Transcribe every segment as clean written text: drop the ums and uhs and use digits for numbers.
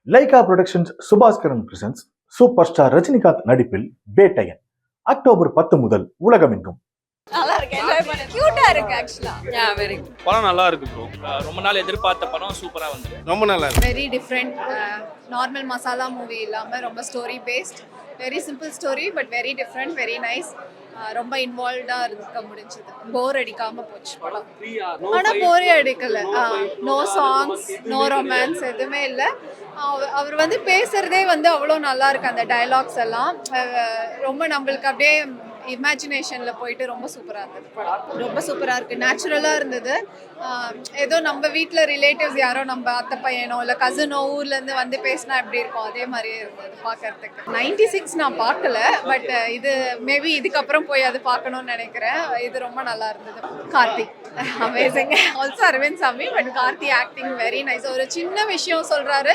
Lyca productions Subaskaran presents super star Rajinikanth நடிப்பில் Vettaiyan October 10 முதல் உலகமெங்கும். நல்லா இருக்கு, என்ஜாய் பண்ண கியூட்டா இருக்கு ஆக்சுவலா. வெரி படம் நல்லா இருக்கு ப்ரோ. ரொம்ப நாள் எதிர்பார்த்த படம் சூப்பரா வந்து ரொம்ப நல்லா இருக்கு. Very different. Normal masala movie இல்லாம ரொம்ப story paste, very simple story but very different, very nice. ரொம்ப இன்வால்வ்டா இருக்க முடிஞ்சது, போர் அடிக்காம போச்சு படம். ஆனா போரே அடிக்கல. நோ சாங்ஸ், நோ ரொமான்ஸ், எதுவுமே இல்லை. அவர் வந்து பேசுறதே வந்து அவ்வளோ நல்லா இருக்கு. அந்த டயலாக்ஸ் எல்லாம் ரொம்ப நம்மளுக்கு அப்படியே இமேஜினேஷனில் போயிட்டு ரொம்ப சூப்பராக இருந்தது படம். ரொம்ப சூப்பராக இருக்குது, நேச்சுரலாக இருந்தது. ஏதோ நம்ம வீட்டில் ரிலேட்டிவ்ஸ் யாரோ நம்ம அத்தை பையனோ இல்லை கசினோ ஊர்லேருந்து வந்து பேசினா எப்படி இருக்கும் அதே மாதிரியே இருந்தது பார்க்கறதுக்கு. 96 நான் பார்க்கல, பட் இது மேபி இதுக்கப்புறம் போய் அது பார்க்கணும்னு நினைக்கிறேன். இது ரொம்ப நல்லா இருந்தது. Karthik amazing, also Arvind Swamy, but Karthi acting very nice. ஒரு சின்ன விஷயம் சொல்கிறாரு,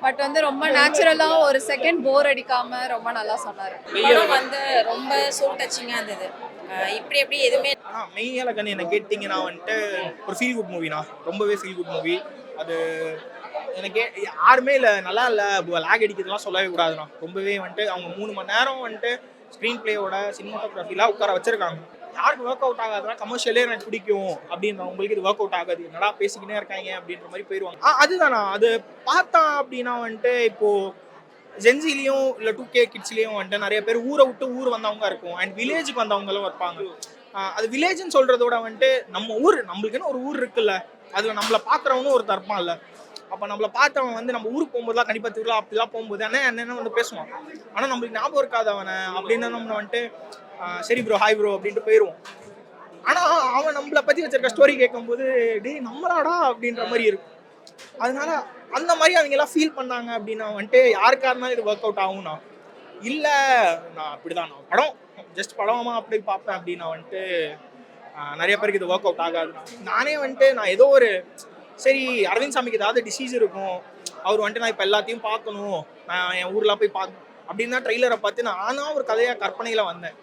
பட் வந்து ரொம்ப நேச்சுரலாக ஒரு செகண்ட் போர் அடிக்காம ரொம்ப நல்லா சொன்னார். படம் வந்து ரொம்ப சோல் டச்சிங்காக இருந்தது. இப்படி எப்படி எதுவுமே மெய்யால கண்ணு என்ன கேட்டிங்கன்னா வந்துட்டு ஒரு ஃபீல் குட் மூவினா, ரொம்பவே ஃபீல் குட் மூவி. அது எனக்கு யாருமே இல்லை நல்லா இல்லை லேக் அடிக்கிறதுலாம் சொல்லவே கூடாதுண்ணா. ரொம்பவே வந்துட்டு அவங்க 3 மணி நேரம் வந்துட்டு ஸ்க்ரீன் பிளேயோட சினிமாட்டோகிராஃபிலாம் உட்கார வச்சிருக்காங்க. யாருக்கு ஒர்க் அவுட் ஆகாதுன்னா கமர்ஷியலே எனக்கு பிடிக்கும் அப்படின்ற உங்களுக்கு இது ஒர்க் அவுட் ஆகாது, என்னடா பேசிக்கினே இருக்காங்க அப்படின்ற மாதிரி போயிடுவாங்க. அதுதானா அது பார்த்தா அப்படின்னா வந்துட்டு இப்போ ஜென்சிலையும் இல்லை 2K கிட்ஸ்லேயும் வந்துட்டு நிறைய பேர் ஊரை விட்டு ஊர் வந்தவங்க இருக்கும், அண்ட் வில்லேஜுக்கு வந்தவங்களும் இருப்பாங்க. அது வில்லேஜ்னு சொல்றதோட வந்துட்டு நம்ம ஊர், நம்மளுக்குன்னு ஒரு ஊர் இருக்குல்ல, அதில் நம்மளை பார்க்குறவனும் ஒரு தர்ப்பம் இல்லை. அப்போ நம்மளை பார்த்தவன் வந்து நம்ம ஊருக்கு போகும்போதுலாம் கண்டிப்பாக திருவிழா அப்படிலாம் போகும்போது என்ன வந்து பேசுவான். ஆனால் நம்மளுக்கு ஞாபகம் இருக்காது அவனை அப்படின்னு நம்ம வந்துட்டு சரி ப்ரோ ஹாய் ப்ரோ அப்படின்ட்டு போயிடுவோம். ஆனால் அவன் நம்மளை பற்றி வச்சிருக்க ஸ்டோரி கேட்கும்போது டே நம்மளாடா அப்படின்ற மாதிரி இருக்கும். அதனால அந்த மாதிரி அவங்க எல்லாம் ஃபீல் பண்ணாங்க அப்படின்னா வந்துட்டு யாருக்கா இருந்தாலும் இது ஒர்க் அவுட் ஆகும்னா இல்லை. நான் அப்படிதான், நான் படம் ஜஸ்ட் படமா அப்படி பார்ப்பேன் அப்படின்னா வந்துட்டு நிறைய பேருக்கு இது ஒர்க் அவுட் ஆகாது. நானே வந்துட்டு நான் ஏதோ ஒரு சரி அரவிந்த் சாமிக்கு ஏதாவது டிசீஸ் இருக்கும், அவர் வந்துட்டு நான் இப்போ எல்லாத்தையும் பார்க்கணும், நான் என் ஊர்லாம் போய் பார்க்கணும் அப்படின்னு தான் ட்ரெய்லரை பார்த்து நானும் ஒரு கதையாக கற்பனையில் வந்தேன்.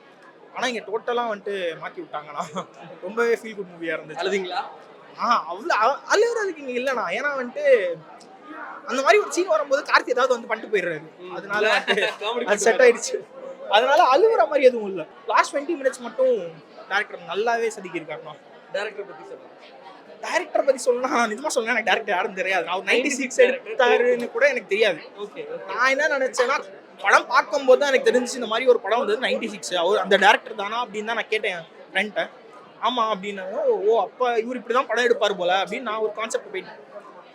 ஆனால் இங்கே டோட்டலாக வந்துட்டு மாற்றி விட்டாங்கண்ணா. ரொம்பவே ஃபீல் குட் மூவியாக இருந்துச்சு. அழுதிங்களா? அவ்வளோ அழுகுறதுக்கு இங்கே இல்லைண்ணா. ஏன்னா வந்துட்டு அந்த மாதிரி ஒரு சீன் வரும்போது கார்த்தி ஏதாவது வந்து பண்ணிட்டு போயிடுறாரு, அதனால அது செட் ஆயிடுச்சு. அதனால அழுகுற மாதிரி எதுவும் இல்லை. லாஸ்ட் 20 மினிட்ஸ் மட்டும் டேரக்டர் நல்லாவே செதுக்கியிருக்காருண்ணா. டேரக்டர் பற்றி சொல்லணும்னா நான் நிஜமாக சொல்லணும், எனக்கு டேரக்டர் யாரும் தெரியாது. நான் 96 எடுத்தாருன்னு கூட எனக்கு தெரியாது. நான் என்ன நினச்சேன்னா படம் பார்க்கும்போது தான் எனக்கு தெரிஞ்சிச்சு இந்த மாதிரி ஒரு படம் வந்தது 96, அவர் அந்த டேரக்டர் தானா அப்படின்னு தான் நான் கேட்டேன் ஃப்ரெண்ட்டை. ஆமாம் அப்படின்னா ஓ அப்போ இவர் இப்படி தான் படம் எடுப்பார் போல அப்படின்னு நான் ஒரு கான்செப்ட் போயிட்டேன்.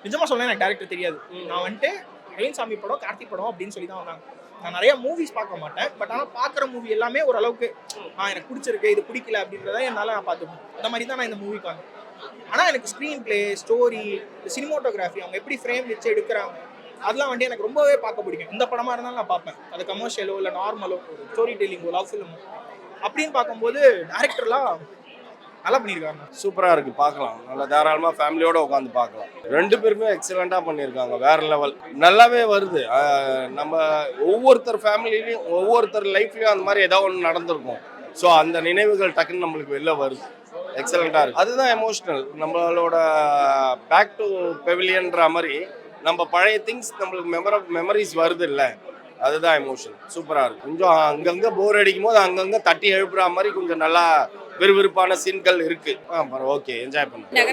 நிஜமாக சொல்ல எனக்கு டேரக்டர் தெரியாது. நான் வந்துட்டு அரவிந்த் சாமி படம் கார்த்திக் படம் அப்படின்னு சொல்லி தான் வந்தாங்க. நான் நிறைய மூவிஸ் பார்க்க மாட்டேன், பட் ஆனால் பார்க்குற மூவி எல்லாமே ஓரளவுக்கு எனக்கு பிடிச்சிருக்கு, இது பிடிக்கல அப்படின்றத என்னால் நான் பார்த்துப்பேன். அந்த மாதிரி தான் நான் இந்த மூவிக்கு வந்தேன். ஆனால் எனக்கு ஸ்க்ரீன் பிளே, ஸ்டோரி, சினிமாட்டோகிராஃபி, அவங்க எப்படி ஃப்ரேம் வச்சு எடுக்கிறாங்க அதெல்லாம் வந்துட்டு எனக்கு ரொம்பவே பார்க்க பிடிக்கும். இந்த படமாக இருந்தாலும் நான் பார்ப்பேன், அது கமர்ஷியலோ இல்லை நார்மலோ ஸ்டோரி டெல்லிங்கோ லவ் ஃபிலிமோ அப்படின்னு பார்க்கும்போது டேரக்டர்லாம் நல்லா பண்ணியிருக்காங்க. சூப்பராக இருக்குது, பார்க்கலாம். நல்லா தாராளமாக ஃபேமிலியோட உட்காந்து பார்க்கலாம். 2 பேருமே எக்ஸலண்ட்டாக பண்ணியிருக்காங்க, வேற லெவல். நல்லாவே வருது. நம்ம ஒவ்வொருத்தர் ஃபேமிலிலையும் ஒவ்வொருத்தர் லைஃப்லையும் அந்த மாதிரி ஏதாவது ஒன்று நடந்திருக்கும். ஸோ அந்த நினைவுகள் டக்குன்னு நம்மளுக்கு வெளில வருது. எக்ஸலண்ட்டாக இருக்குது. அதுதான் எமோஷ்னல். நம்மளோட பேக் டு பெவிலியன்ற மாதிரி நம்ம பழைய திங்ஸ் நம்மளுக்கு மெமரிஸ் வருது இல்லை, அதுதான் எமோஷன். சூப்பராக இருக்குது. கொஞ்சம் அங்கங்கே போர் அடிக்கும் போது அங்கங்கே தட்டி எழுப்புற மாதிரி கொஞ்சம் நல்லா விறுவிறுப்பான சீன்கள் இருக்கு. ஓகே, என்ஜாய் பண்ணுங்க.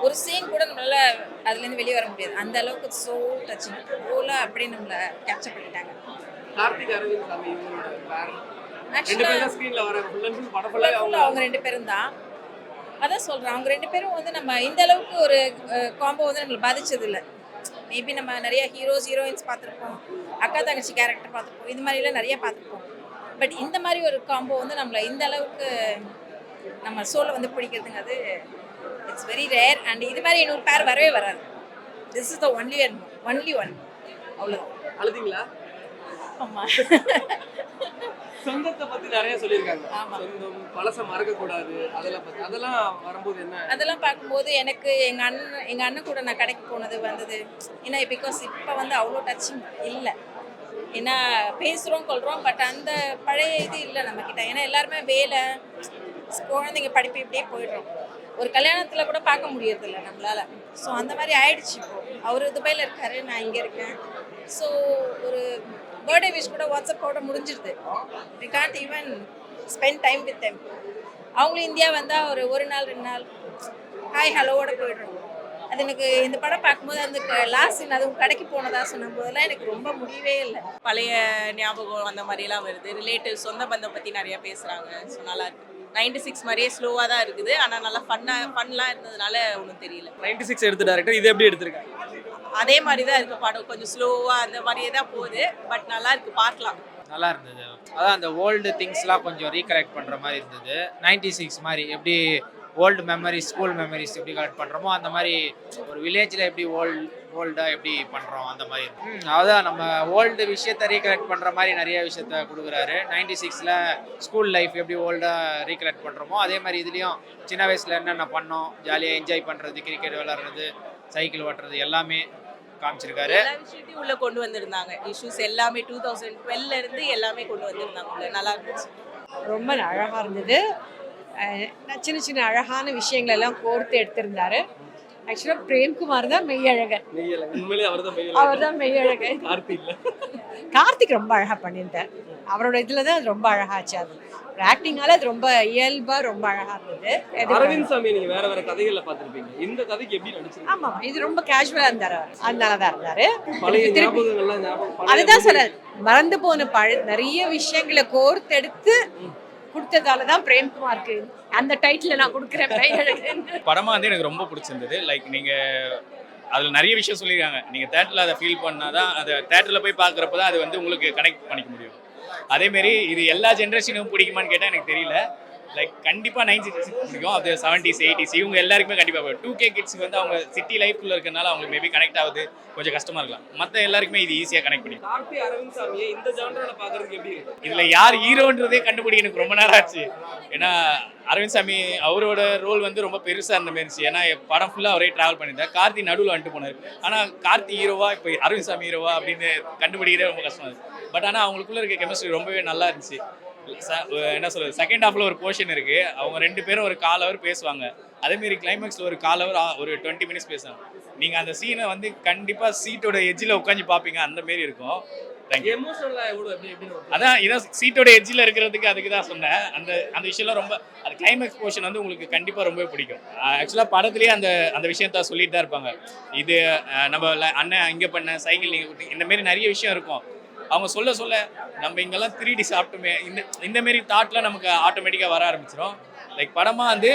ஒரு சீன் கூட நம்மளால அதுலேருந்து வெளியே வர முடியாது, அந்த அளவுக்கு சோ டச்சிங் போல அப்படியே நம்மளை கேப்சர் பண்ணிட்டாங்க. கார்த்திக் அரவிந்த் சாமி இவங்களோட ஆக்சுவலாக ஸ்க்ரீன்ல வர அவங்க 2 பேரும் தான். அதான் சொல்கிறேன், அவங்க 2 பேரும் வந்து நம்ம இந்த அளவுக்கு ஒரு காம்போ வந்து நம்மளை பாதிச்சது இல்லை. மேபி நம்ம நிறைய ஹீரோயின்ஸ் பார்த்துருப்போம், அக்கா தங்கச்சி கேரக்டர் பார்த்துருப்போம், இது மாதிரிலாம் நிறைய பார்த்துருப்போம். பட் இந்த மாதிரி ஒரு காம்போ வந்து நம்மளை இந்த அளவுக்கு நம்ம சோலை வந்து பிடிக்கிறதுங்கிறது இட்ஸ் வெரி ரேர். அண்ட் இது மாதிரி இன்னொரு பேர் வரவே வராது. This is the only one. அவ்வளோதான். அழுதிங்களா? ஆமாம். சொந்தத்தை பத்தி நிறைய சொல்லியிருக்காங்க. ஆமா. சொந்தம் பழச மறக்க கூடாது, அதெல்லாம் வரும்போது என்ன அதெல்லாம் பார்க்கும்போது எனக்கு எங்க அண்ணன் கூட நான் கடைக்கு போனது வந்தது. ஏன்னா பிகாஸ் இப்போ வந்து அவ்வளோ டச்சிங் இல்லை. ஏன்னா பேசுகிறோம் கொள்கிறோம், பட் அந்த பழைய இது இல்லை நம்மக்கிட்ட. ஏன்னா எல்லாருமே வேலை, குழந்தைங்க படிப்பு இப்படியே போயிடுறோம். ஒரு கல்யாணத்தில் கூட பார்க்க முடியறதில்ல நம்மளால. ஸோ அந்த மாதிரி ஆயிடுச்சு இப்போ. அவர் துபாயில் இருக்காரு, நான் இங்கே இருக்கேன். ஸோ ஒரு பர்த்டே விஷ் கூட வாட்ஸ்அப்போட முடிஞ்சிருது. We can't even spend time with them. அவங்களும் இந்தியா வந்தால் ஒரு நாள் 2 நாள் ஹாய் ஹலோவோட போயிடுறோம். அது எனக்கு இந்த படம் பார்க்கும்போது அந்த லாஸ்ட் சீன் அதுவும் கடைக்கு போனதா சொன்ன போதெல்லாம் எனக்கு ரொம்ப முடியவே இல்லை. பழைய ஞாபகம் அந்த மாதிரிலாம் வருது. ரிலேட்டிவ் சொந்த பந்தம் பற்றி நிறையா பேசுகிறாங்க. ஸோ நல்லா இருக்கு. 96 மாதிரியே ஸ்லோவாக தான் இருக்குது, ஆனால் நல்லா ஃபன்லாம் இருந்ததுனால ஒன்றும் தெரியல. 96 எடுத்த டேரக்டர் இது எப்படி எடுத்திருக்காங்க? அதே மாதிரி தான் இருக்கு படம், கொஞ்சம் ஸ்லோவாக அந்த மாதிரியே தான் போகுது. பட் நல்லா இருக்கு, பார்க்கலாம். நல்லா இருந்தது. அதான் அந்த ஓல்டு திங்ஸ்லாம் கொஞ்சம் ரீகலெக்ட் பண்ணுற மாதிரி இருந்தது. 96 மாதிரி எப்படி ஓல்டு மெமரிஸ், ஸ்கூல் மெமரிஸ் எப்படி கலெக்ட் பண்ணுறோமோ அந்த மாதிரி ஒரு வில்லேஜில் எப்படி ஓல்டாக எப்படி பண்ணுறோம் அந்த மாதிரி. அதான் நம்ம ஓல்டு விஷயத்த ரீகலெக்ட் பண்ணுற மாதிரி நிறைய விஷயத்த கொடுக்குறாரு. 96ல் ஸ்கூல் லைஃப் எப்படி ஓல்டாக ரீகலெக்ட் பண்ணுறோமோ அதே மாதிரி இதுலேயும் சின்ன வயசில் என்னென்ன பண்ணோம், ஜாலியாக என்ஜாய் பண்ணுறது, கிரிக்கெட் விளாட்றது, சைக்கிள் ஓட்டுறது எல்லாமே காமிச்சிருக்காரு. எல்லா விஷயத்தையும் உள்ளே கொண்டு வந்திருந்தாங்க. இஷ்யூஸ் எல்லாமே 2012 இருந்து எல்லாமே கொண்டு வந்திருந்தாங்க உள்ள. நல்லா இருந்துச்சு. ரொம்ப அழகாக இருந்தது. சின்ன சின்ன அழகான விஷயங்கள் எல்லாம் கோர்த்து எடுத்திருந்தாரு. ஆக்சுவலாக பிரேம்குமார் தான் மெய்யழகன். உண்மையிலேயே அவர் தான் அவர் தான் மெய்யழகன். கார்த்திக் ரொம்ப அழகாக பண்ணியிருந்தார். அவரோட இதில் தான் அது ரொம்ப அழகாச்சு. அது ஆக்டிங்கால அது ரொம்ப இயல்பாக ரொம்ப அழகாக இருந்தது. அரவிந்த் சாமி நீங்க வேற கதைகள்ல பார்த்திருப்பீங்க. இந்த கதைக்கு எப்படி நடிச்சிருக்கீங்க? ஆமாம், இது ரொம்ப கேஷுவலாக இருந்தார். அதனால தான் இருந்தார். பழைய ஞாபகங்கள்லாம் ஞாபகம். அதுதான் சொல்ல மறந்து போன நிறைய விஷயங்களை கோர்த்தெடுத்து கொடுத்ததால தான் பிரேம்குமாருக்கு அந்த டைட்டில் நான் கொடுக்குறேன். படமாக வந்து எனக்கு ரொம்ப பிடிச்சிருந்தது. லைக் நீங்கள் அதில் நிறைய விஷயம் சொல்லியிருக்காங்க. நீங்கள் தேட்டரில் அதை ஃபீல் பண்ணால் தான், அதை தேட்டரில் போய் பார்க்குறப்ப தான் அது வந்து உங்களுக்கு கனெக்ட் பண்ணிக்க முடியும். அதேமாரி இது எல்லா ஜென்ரேஷனும் பிடிக்குமான்னு கேட்டால் எனக்கு தெரியல. லைக் கண்டிப்பாக 90s பிடிக்கும், அது 70s 80s இவங்க எல்லாருக்குமே கண்டிப்பாக போகும். 2K கிட்ஸுக்கு வந்து அவங்க சிட்டி லைஃப்குள்ளே இருக்கிறனால அவங்களுக்கு மேபி கனெக்ட் ஆகுது, கொஞ்சம் கஷ்டமாக இருக்கலாம். மற்ற எல்லாருக்குமே இது ஈஸியாக கனெக்ட் பண்ணி. கார்த்தி அரவிந்த் சாமியை இந்த ஜானரால பார்க்கறதுக்கு எப்படி இருக்கு? இதில் யார் ஹீரோன்றதே கண்டுபிடிக்க எனக்கு ரொம்ப நேரம் ஆச்சு. ஏன்னா அரவிந்த் சாமி அவரோட ரோல் வந்து ரொம்ப பெருசாக இருந்த மாதிரி இருந்துச்சு. ஏன்னா படம் ஃபுல்லாக அவரே ட்ராவல் பண்ணியிருந்தார். கார்த்தி நடுவில் வந்துட்டு போனார். ஆனால் கார்த்தி ஹீரோவா இப்போ அரவிந்த் சாமி ஹீரோவா அப்படின்னு கண்டுபிடிக்கிறதே ரொம்ப கஷ்டமாக இருக்குது. பட் ஆனால் அவங்களுக்குள்ள இருக்க கெமிஸ்ட்ரி ரொம்பவே நல்லா இருந்துச்சு. என்ன சொல்றது, செகண்ட் ஹாஃப்ல ஒரு போர்ஷன் இருக்கு, அவங்க 2 பேரும் ஒரு 1/4 hour பேசுவாங்க. அதேமாரி கிளைமேக்ஸ்ல ஒரு 1/4 hour ஒரு 20 minutes பேசுவாங்க. நீங்க அந்த சீனை வந்து கண்டிப்பா சீட்டோட எட்ஜில் உட்காந்து பார்ப்பீங்க, அந்த மாரி இருக்கும். அதான் இதான் சீட்டோட எட்ஜில் இருக்கிறதுக்கு அதுக்கு தான் சொன்னேன். அந்த விஷயம்லாம் ரொம்ப, அந்த கிளைமேக்ஸ் போர்ஷன் வந்து உங்களுக்கு கண்டிப்பா ரொம்ப பிடிக்கும். ஆக்சுவலாக படத்துலேயே அந்த விஷயத்த சொல்லிட்டு தான் இருப்பாங்க. இது நம்ம அண்ணன் இங்கே பண்ண சைக்கிள் நீங்கள் இந்த மாரி நிறைய விஷயம் இருக்கும். அவங்க சொல்ல நம்ம இங்கெல்லாம் 3D சாப்பிட்டுமே இந்த மாரி தாட்லாம் நமக்கு ஆட்டோமேட்டிக்காக வர ஆரம்பிச்சிடும். லைக் படமாக வந்து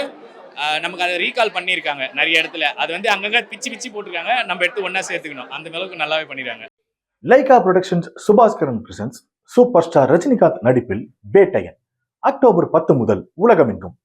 நமக்கு அதை ரீகால் பண்ணியிருக்காங்க நிறைய இடத்துல. அது வந்து அங்கங்கே பிச்சு போட்டிருக்காங்க, நம்ம எடுத்து ஒன்றா சேர்த்துக்கணும். அந்த அளவுக்கு நல்லாவே பண்ணிடுறாங்க. Lyca productions Subaskaran presents super star Rajinikanth நடிப்பில் பேட்டையன் அக்டோபர் 10 முதல் உலகமெங்கும்.